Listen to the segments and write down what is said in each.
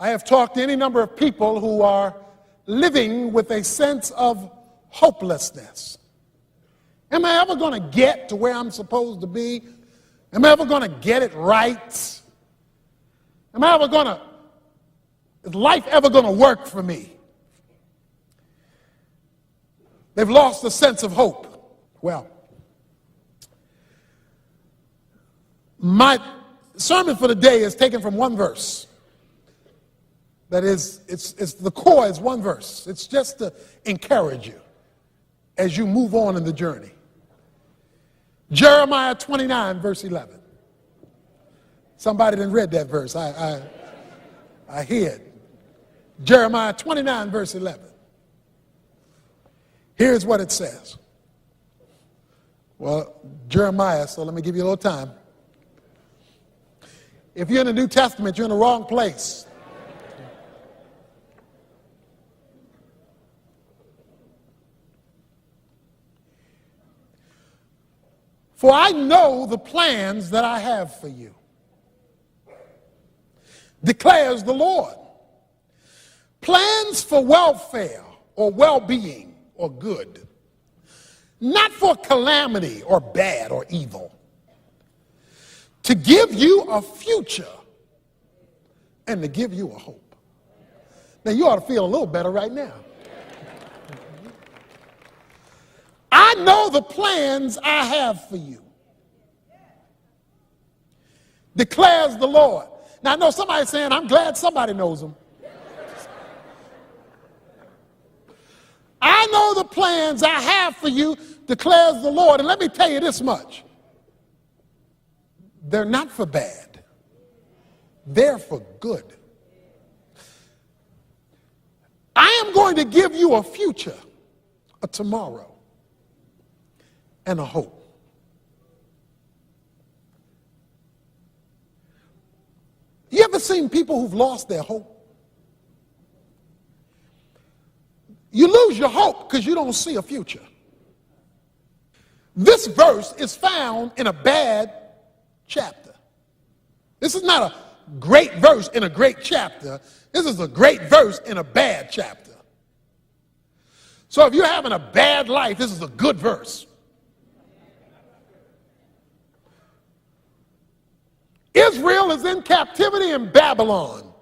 I have talked to any number of people who are living with a sense of hopelessness. Am I ever going to get to where I'm supposed to be? Am I ever going to get it right? Is life ever going to work for me? They've lost the sense of hope. Well, my sermon for the day is taken from one verse. That is, it's the core is one verse. It's just to encourage you as you move on in the journey. Jeremiah 29, verse 11. Somebody didn't read that verse. I hear it. Jeremiah 29, verse 11. Here's what it says. Well, Jeremiah, so let me give you a little time. If you're in the New Testament, you're in the wrong place. For I know the plans that I have for you, declares the Lord. Plans for welfare or well-being or good, not for calamity or bad or evil, to give you a future and to give you a hope. Now you ought to feel a little better right now. I know the plans I have for you, declares the Lord. Now I know somebody's saying, I'm glad somebody knows them. I know the plans I have for you, declares the Lord. And let me tell you this much. They're not for bad. They're for good. I am going to give you a future, a tomorrow, and a hope. You ever seen people who've lost their hope? You lose your hope because you don't see a future. This verse is found in a bad chapter. This is not a great verse in a great chapter. This is a great verse in a bad chapter. So if you're having a bad life, this is a good verse. Israel is in captivity in Babylon.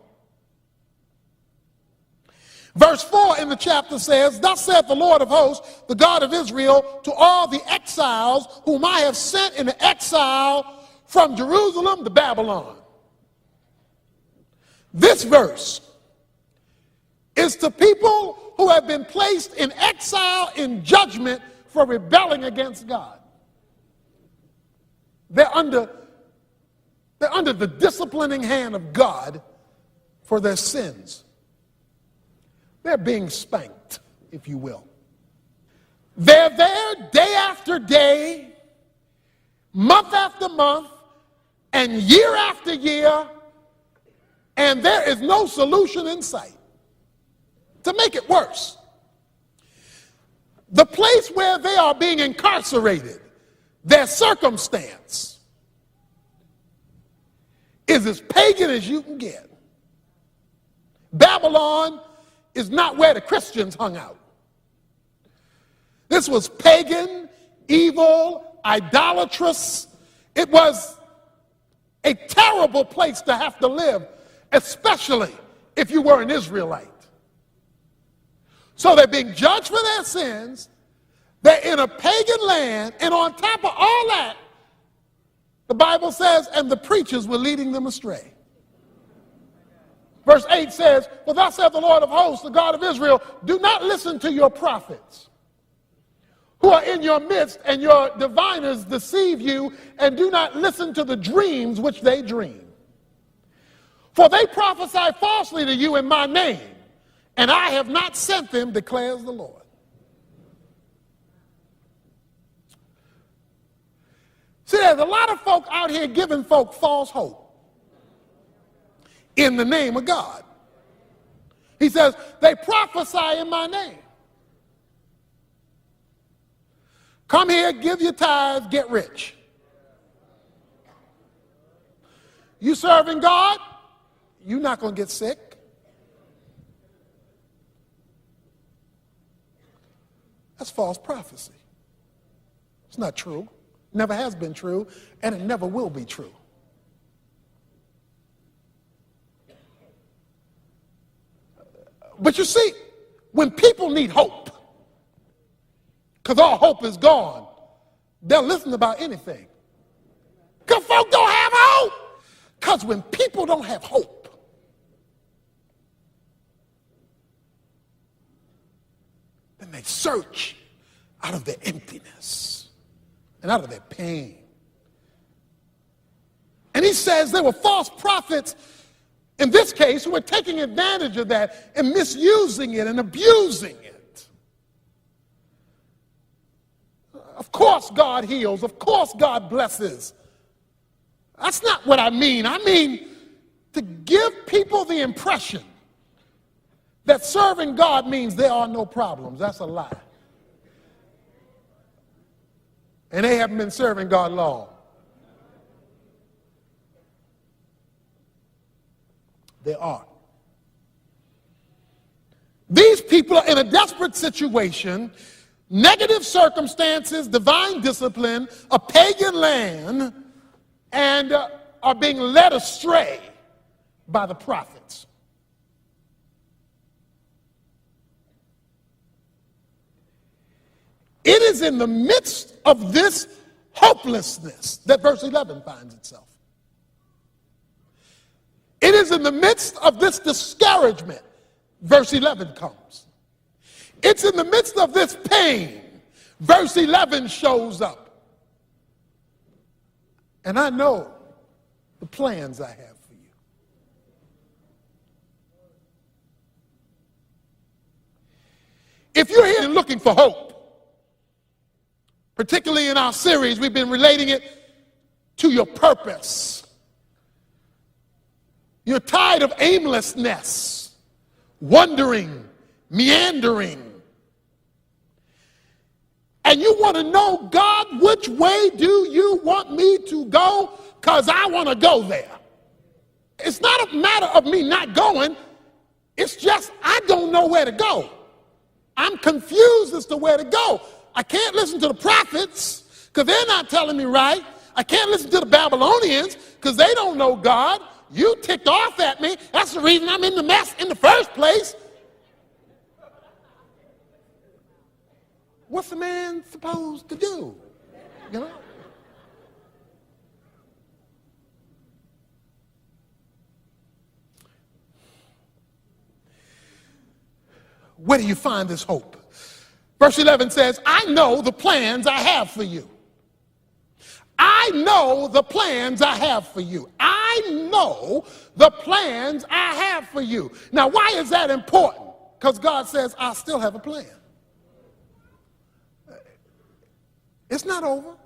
Verse 4 in the chapter says, Thus saith the Lord of hosts, the God of Israel, to all the exiles whom I have sent into exile from Jerusalem to Babylon. This verse is to people who have been placed in exile in judgment for rebelling against God. They're under the disciplining hand of God for their sins. They're being spanked, if you will. They're there day after day, month after month, and year after year, and there is no solution in sight. To make it worse, the place where they are being incarcerated, their circumstance, is as pagan as you can get. Babylon is not where the Christians hung out. This was pagan, evil, idolatrous. It was a terrible place to have to live, especially if you were an Israelite. So they're being judged for their sins. They're in a pagan land, and on top of all that, the Bible says, and the preachers were leading them astray. Verse 8 says, For thus saith the Lord of hosts, the God of Israel, do not listen to your prophets who are in your midst, and your diviners deceive you, and do not listen to the dreams which they dream. For they prophesy falsely to you in my name, and I have not sent them, declares the Lord. See, there's a lot of folk out here giving folk false hope in the name of God. He says, they prophesy in my name. Come here, give your tithes, get rich. You serving God, you're not going to get sick. That's false prophecy. It's not true. Never has been true, and it never will be true. But you see, when people need hope, because all hope is gone, they'll listen about anything. Because folk don't have hope. Because when people don't have hope, then they search out of their emptiness and out of their pain. And he says there were false prophets in this case who were taking advantage of that and misusing it and abusing it. Of course God heals. Of course God blesses. That's not what I mean. I mean to give people the impression that serving God means there are no problems. That's a lie. And they haven't been serving God long. There are. These people are in a desperate situation, negative circumstances, divine discipline, a pagan land, and are being led astray by the prophets. It is in the midst of this hopelessness that verse 11 finds itself. It is in the midst of this discouragement, verse 11 comes. It's in the midst of this pain, verse 11 shows up. And I know the plans I have for you. If you're here looking for hope, particularly in our series, we've been relating it to your purpose. You're tired of aimlessness, wandering, meandering. And you want to know, God, which way do you want me to go? Because I want to go there. It's not a matter of me not going. It's just I don't know where to go. I'm confused as to where to go. I can't listen to the prophets because they're not telling me right. I can't listen to the Babylonians because they don't know God. You ticked off at me. That's the reason I'm in the mess in the first place. What's a man supposed to do? You know? Where do you find this hope? Verse 11 says, I know the plans I have for you. I know the plans I have for you. I know the plans I have for you. Now, why is that important? Because God says, I still have a plan. It's not over.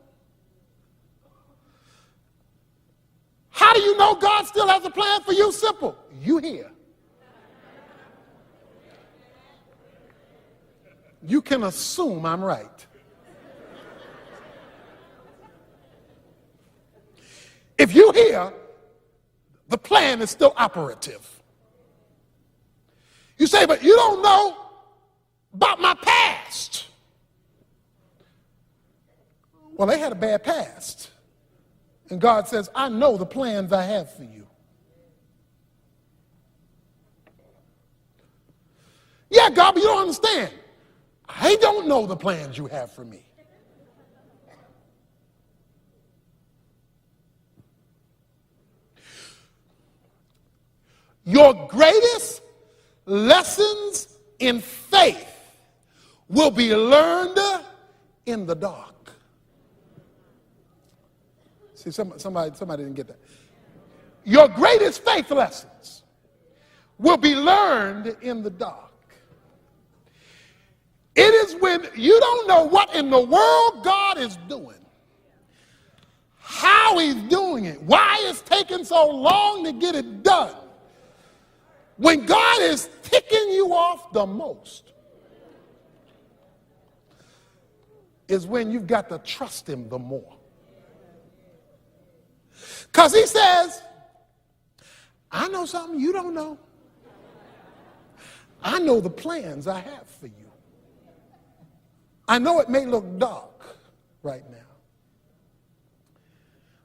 How do you know God still has a plan for you? Simple. You here. You can assume I'm right. If you hear, the plan is still operative. You say, but you don't know about my past. Well, they had a bad past. And God says, I know the plans I have for you. Yeah, God, but you don't understand. I don't know the plans you have for me. Your greatest lessons in faith will be learned in the dark. See, somebody didn't get that. Your greatest faith lessons will be learned in the dark. It is when you don't know what in the world God is doing, how he's doing it, why it's taking so long to get it done. When God is ticking you off the most is when you've got to trust him the more. Because he says, I know something you don't know. I know the plans I have for you. I know it may look dark right now.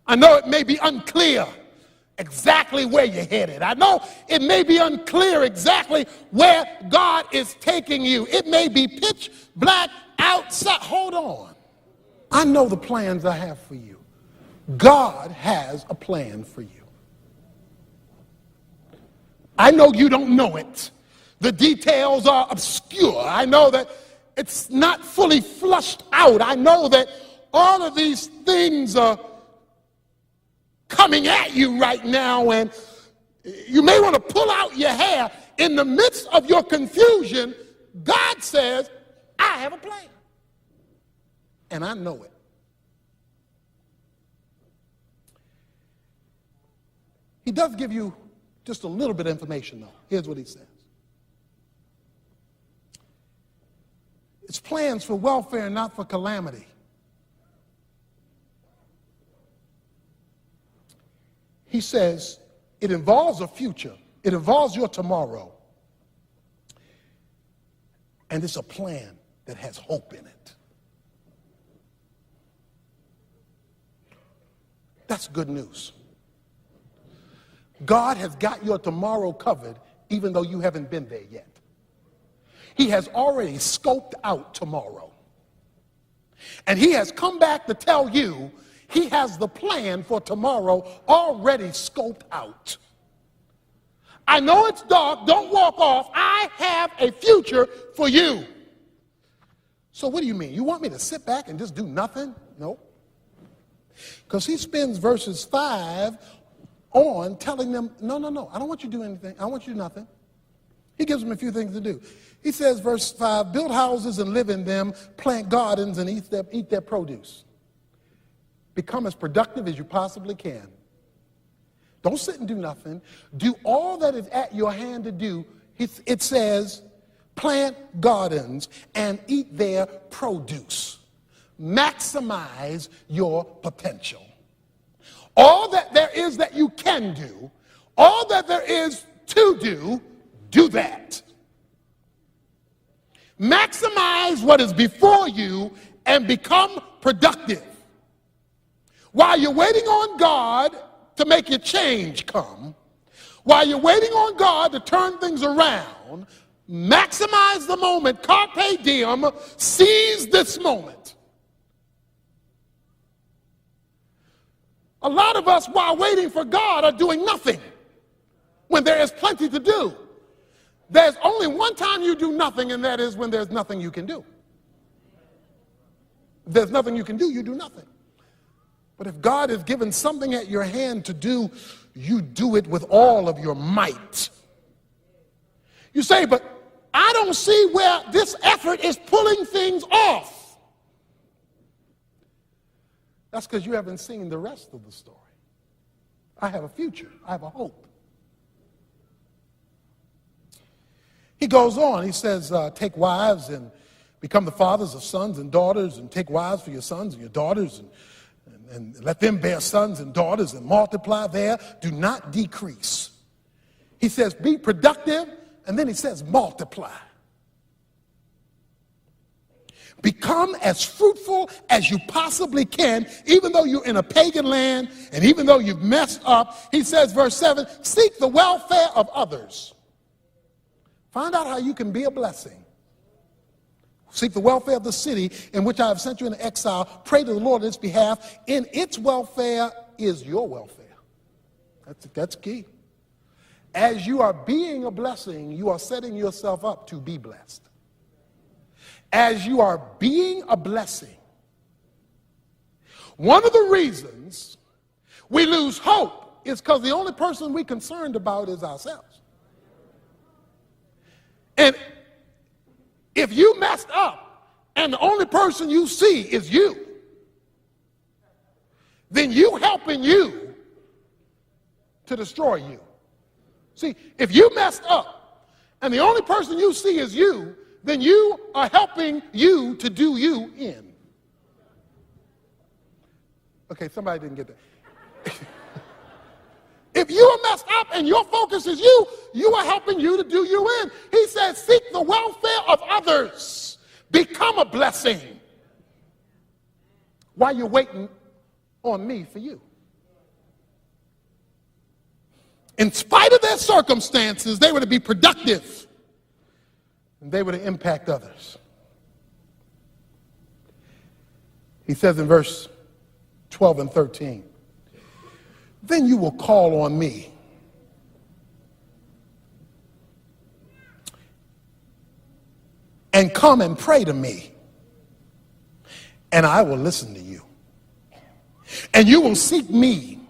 I know it may be unclear exactly where you're headed. I know it may be unclear exactly where God is taking you. It may be pitch black outside. Hold on. I know the plans I have for you. God has a plan for you. I know you don't know it. The details are obscure. I know that it's not fully flushed out. I know that all of these things are coming at you right now, and you may want to pull out your hair. In the midst of your confusion, God says, I have a plan. And I know it. He does give you just a little bit of information, though. Here's what he says. It's plans for welfare, not for calamity. He says it involves a future. It involves your tomorrow. And it's a plan that has hope in it. That's good news. God has got your tomorrow covered, even though you haven't been there yet. He has already scoped out tomorrow. And he has come back to tell you he has the plan for tomorrow already scoped out. I know it's dark. Don't walk off. I have a future for you. So what do you mean? You want me to sit back and just do nothing? No. Because he spends verses 5 on telling them, no, I don't want you to do anything. I want you to do nothing. He gives them a few things to do. He says, verse 5, build houses and live in them, plant gardens and eat their produce. Become as productive as you possibly can. Don't sit and do nothing. Do all that is at your hand to do. It says, plant gardens and eat their produce. Maximize your potential. All that there is that you can do, all that there is to do, do that. Maximize what is before you and become productive. While you're waiting on God to make your change come, while you're waiting on God to turn things around, maximize the moment. Carpe diem, seize this moment. A lot of us, while waiting for God, are doing nothing when there is plenty to do. There's only one time you do nothing, and that is when there's nothing you can do. If there's nothing you can do, you do nothing. But if God has given something at your hand to do, you do it with all of your might. You say, but I don't see where this effort is pulling things off. That's because you haven't seen the rest of the story. I have a future. I have a hope. He goes on. He says, take wives and become the fathers of sons and daughters, and take wives for your sons and your daughters, and let them bear sons and daughters and multiply there. Do not decrease. He says, be productive, and then he says, multiply. Become as fruitful as you possibly can, even though you're in a pagan land and even though you've messed up. He says, verse 7, seek the welfare of others. Find out how you can be a blessing. Seek the welfare of the city in which I have sent you into exile. Pray to the Lord on its behalf. In its welfare is your welfare. That's key. As you are being a blessing, you are setting yourself up to be blessed. As you are being a blessing, one of the reasons we lose hope is because the only person we're concerned about is ourselves. And if you messed up and the only person you see is you, then you helping you to destroy you. See, if you messed up and the only person you see is you, then you are helping you to do you in. Okay, somebody didn't get that. If you are messed up and your focus is you, you are helping you to do you in. He says, seek the welfare of others. Become a blessing while you're waiting on me for you. In spite of their circumstances, they were to be productive and they were to impact others. He says in verse 12 and 13, then you will call on me and come and pray to me, and I will listen to you. And you will seek me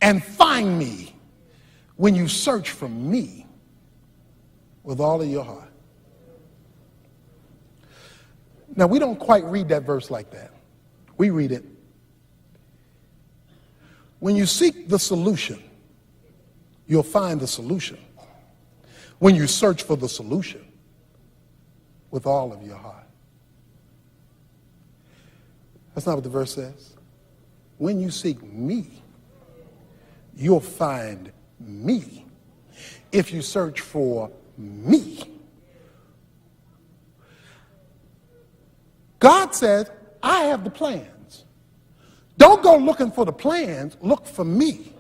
and find me when you search for me with all of your heart. Now, we don't quite read that verse like that. We read it, when you seek the solution, you'll find the solution. When you search for the solution with all of your heart. That's not what the verse says. When you seek me, you'll find me if you search for me. God says, I have the plans. Don't go looking for the plans, look for me.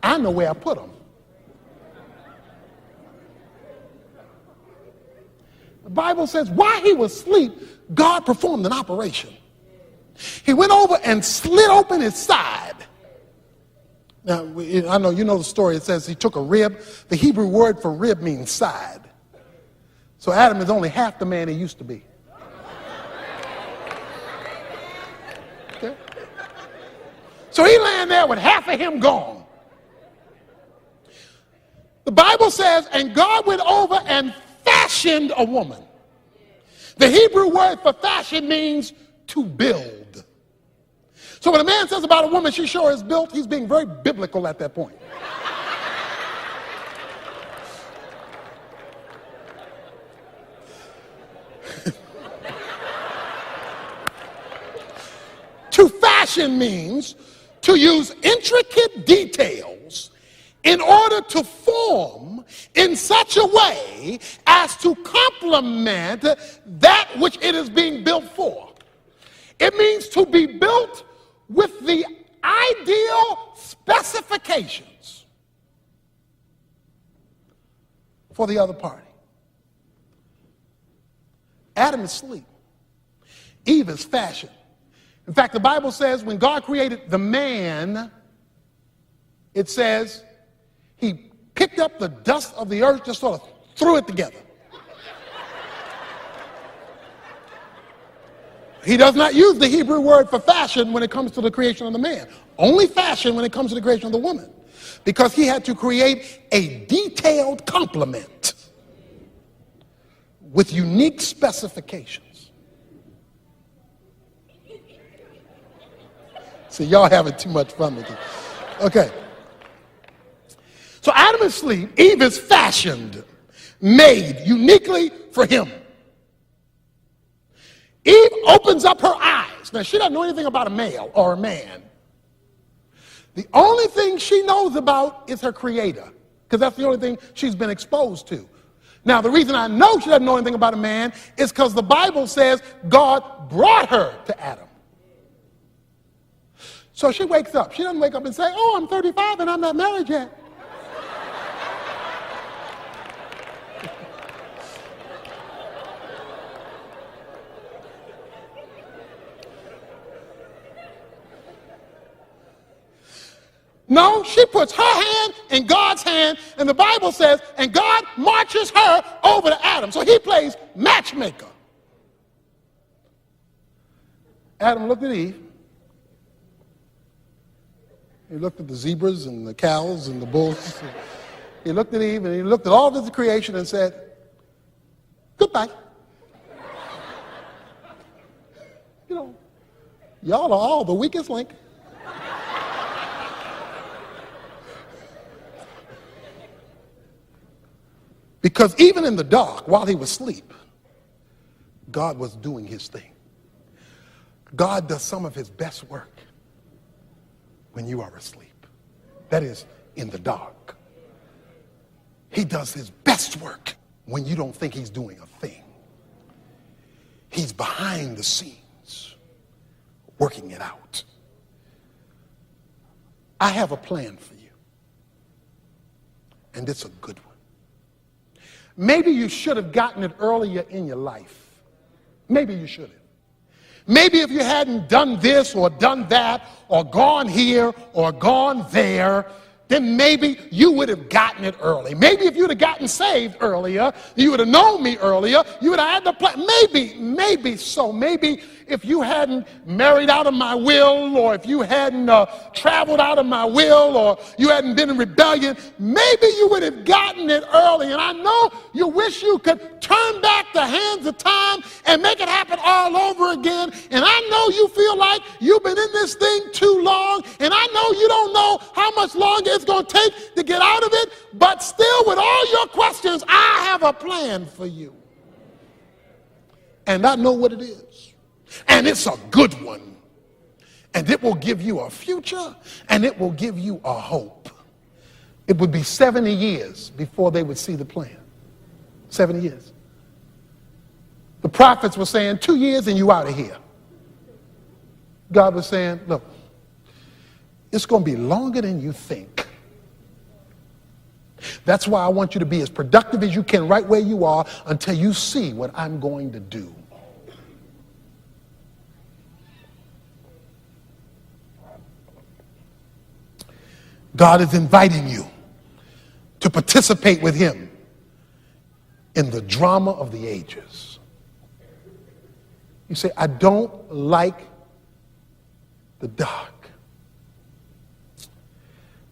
I know where I put them. The Bible says while he was asleep, God performed an operation. He went over and slit open his side. Now, I know you know the story. It says he took a rib. The Hebrew word for rib means side. So Adam is only half the man he used to be. Okay? So he laying there with half of him gone. The Bible says, and God went over and fashioned a woman. The Hebrew word for fashion means to build. So when a man says about a woman, she sure is built, he's being very biblical at that point. To fashion means to use intricate details in order to form in such a way as to complement that which it is being built for. It means to be built with the ideal specifications for the other party. Adam is asleep. Eve is fashioned. In fact, the Bible says when God created the man, it says he picked up the dust of the earth, just sort of threw it together. He does not use the Hebrew word for fashion when it comes to the creation of the man. Only fashion when it comes to the creation of the woman. Because he had to create a detailed complement with unique specifications. See, y'all having too much fun with it. Okay. So Adam is asleep. Eve is fashioned, made uniquely for him. Eve opens up her eyes. Now, she doesn't know anything about a male or a man. The only thing she knows about is her creator, because that's the only thing she's been exposed to. Now, the reason I know she doesn't know anything about a man is because the Bible says God brought her to Adam. So she wakes up. She doesn't wake up and say, oh, I'm 35 and I'm not married yet. No, she puts her hand in God's hand, and the Bible says, and God marches her over to Adam. So he plays matchmaker. Adam looked at Eve. He looked at the zebras and the cows and the bulls. He looked at Eve and he looked at all of the creation and said, goodbye. You know, y'all are all the weakest link. Because even in the dark, while he was asleep, God was doing his thing. God does some of his best work when you are asleep. That is, in the dark. He does his best work when you don't think he's doing a thing. He's behind the scenes, working it out. I have a plan for you, and it's a good one. Maybe you should have gotten it earlier in your life. Maybe you should have. Maybe if you hadn't done this or done that or gone here or gone there, then maybe you would have gotten it early. Maybe if you'd have gotten saved earlier, you would have known me earlier, you would have had the plan. Maybe so. Maybe if you hadn't married out of my will, or if you hadn't traveled out of my will, or you hadn't been in rebellion, maybe you would have gotten it early. And I know you wish you could turn back the hands of time and make it happen all over again. And I know you feel like you've been in this thing too long, and I know you don't know how much longer it's going to take to get out of it, but still, with all your questions, I have a plan for you. And I know what it is. And it's a good one. And it will give you a future, and it will give you a hope. It would be 70 years before they would see the plan. 70 years. The prophets were saying 2 years and you out of here. God was saying, look, it's going to be longer than you think. That's why I want you to be as productive as you can right where you are until you see what I'm going to do. God is inviting you to participate with him in the drama of the ages. You say, I don't like the dark.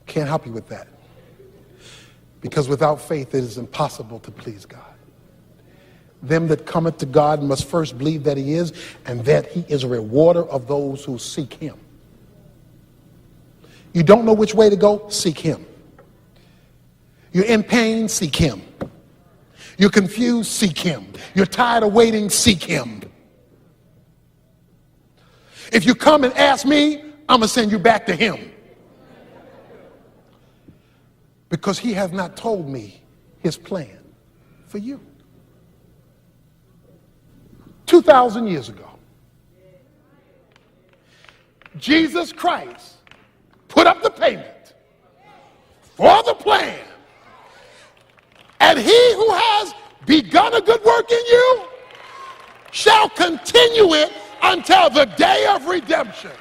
Can't help you with that. Because without faith it is impossible to please God. Them that cometh to God must first believe that he is, and that he is a rewarder of those who seek him. You don't know which way to go? Seek him. You're in pain? Seek him. You're confused? Seek him. You're tired of waiting? Seek him. If you come and ask me, I'm going to send you back to him. Because he has not told me his plan for you. 2,000 years ago, Jesus Christ put up the payment for the plan. And he who has begun a good work in you shall continue it until the day of redemption.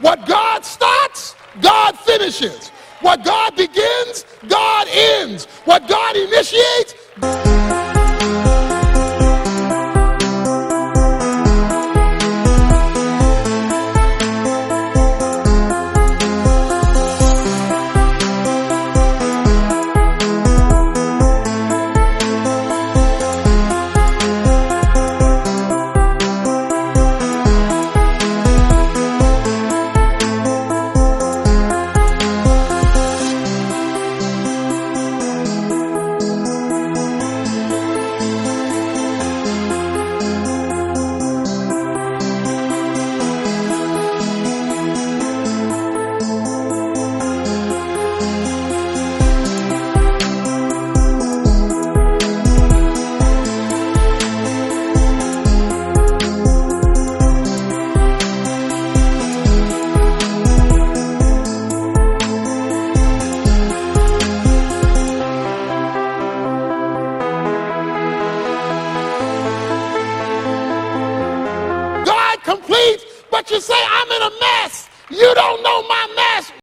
What God starts, God finishes. What God begins, God ends. What God initiates, complete, but you say, I'm in a mess. You don't know my mess.